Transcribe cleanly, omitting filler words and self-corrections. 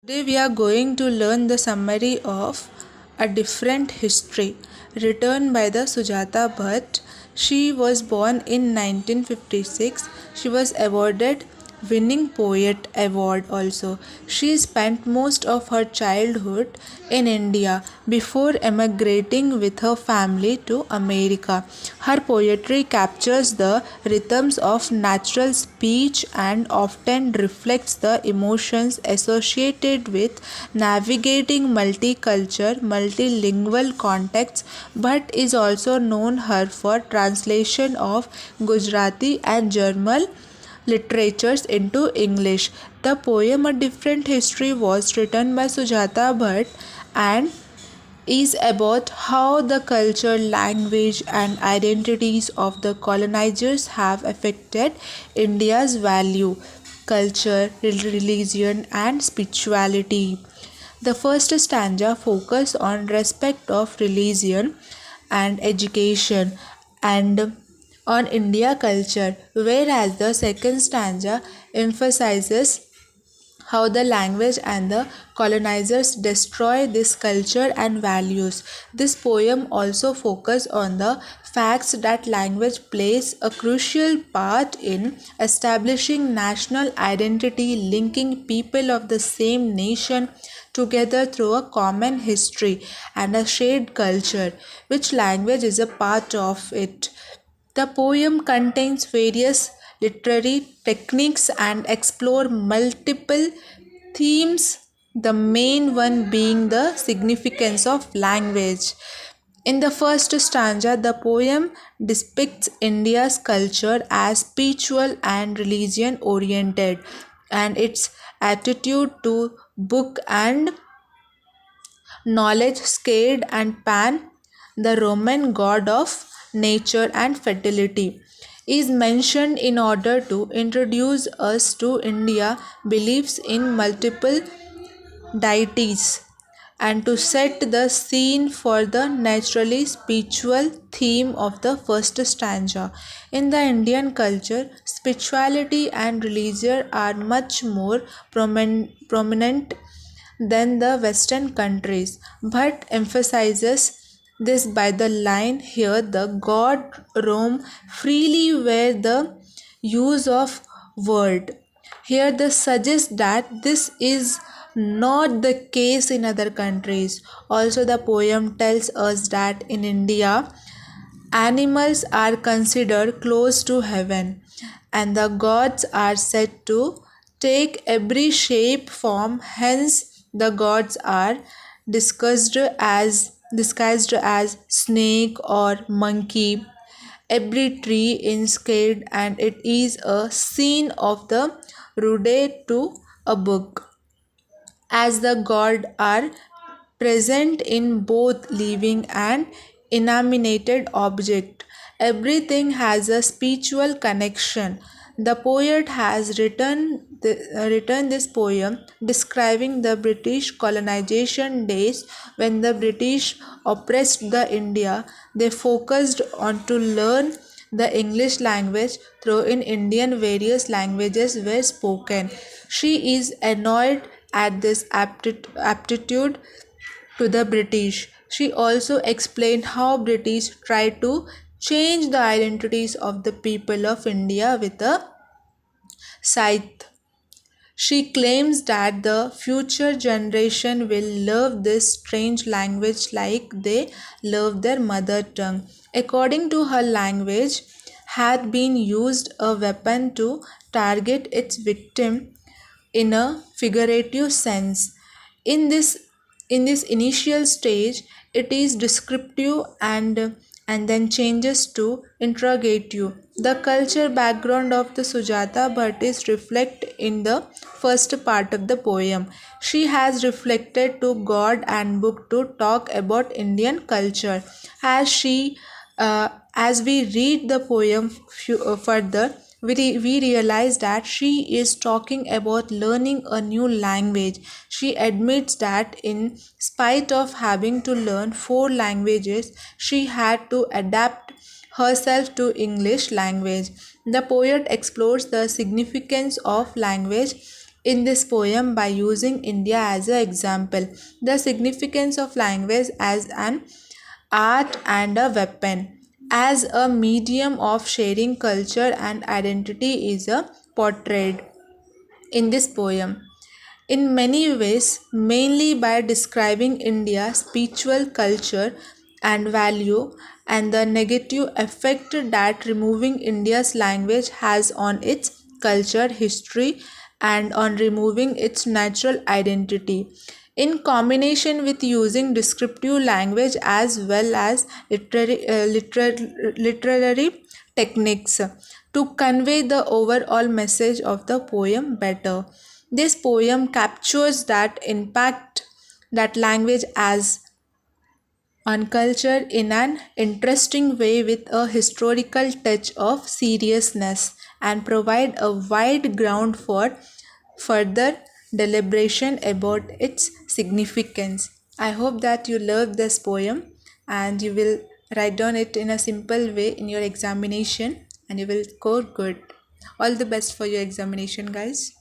Today we are going to learn the summary of A Different History written by the Sujata Bhatt. She was born in 1956. She was awarded winning poet award also. She spent most of her childhood in India before emigrating with her family to America. Her poetry captures the rhythms of natural speech and often reflects the emotions associated with navigating multilingual contexts, but is also known her for translation of Gujarati and German literatures into English. The poem A Different History was written by Sujata Bhatt and is about how the culture, language, and identities of the colonizers have affected India's value, culture, religion, and spirituality. The first stanza focuses on respect of religion and education and on India culture, whereas the second stanza emphasizes how the language and the colonizers destroy this culture and values. This poem also focuses on the facts that language plays a crucial part in establishing national identity, linking people of the same nation together through a common history and a shared culture, which language is a part of it. The poem contains various literary techniques and explore multiple themes, the main one being the significance of language. In the first stanza, the poem depicts India's culture as spiritual and religion oriented and its attitude to book and knowledge scared and Pan, the Roman god of nature and fertility, is mentioned in order to introduce us to India beliefs in multiple deities and to set the scene for the naturally spiritual theme of the first stanza. In the Indian culture, spirituality and religion are much more prominent than the Western countries, but emphasizes this by the line here the God roam freely where the use of word. Here they suggest that this is not the case in other countries. Also, the poem tells us that in India, animals are considered close to heaven, and the gods are said to take every shape form. Hence, the gods are disguised as snake or monkey. Every tree is scared, and it is a scene of the rude to a book as the gods are present in both living and inanimate object. Everything has a spiritual connection. The poet has written this poem describing the British colonization days when the British oppressed the India. They focused on to learn the English language through in Indian various languages were spoken. She is annoyed at this aptitude to the British. She also explained how British tried to change the identities of the people of India with a scythe. She claims that the future generation will love this strange language like they love their mother tongue. According to her, language had been used a weapon to target its victim in a figurative sense. In this in this initial stage, it is descriptive and then changes to interrogative. The culture background of the Sujata Bhatt is reflected in the first part of the poem. She has reflected to God and book to talk about Indian culture. As she as we read the poem further, we realize that she is talking about learning a new language. She admits that in spite of having to learn four languages, she had to adapt herself to English language. The poet explores the significance of language in this poem by using India as an example. The significance of language as an art and a weapon, as a medium of sharing culture and identity, is portrayed in this poem. In many ways, mainly by describing India's spiritual culture and value and the negative effect that removing India's language has on its culture, history, and on removing its natural identity. In combination with using descriptive language as well as literary techniques to convey the overall message of the poem better. This poem captures that impact that language has on culture in an interesting way with a historical touch of seriousness and provide a wide ground for further deliberation about its significance. I hope that you love this poem and you will write down it in a simple way in your examination and you will score good. All the best for your examination, guys.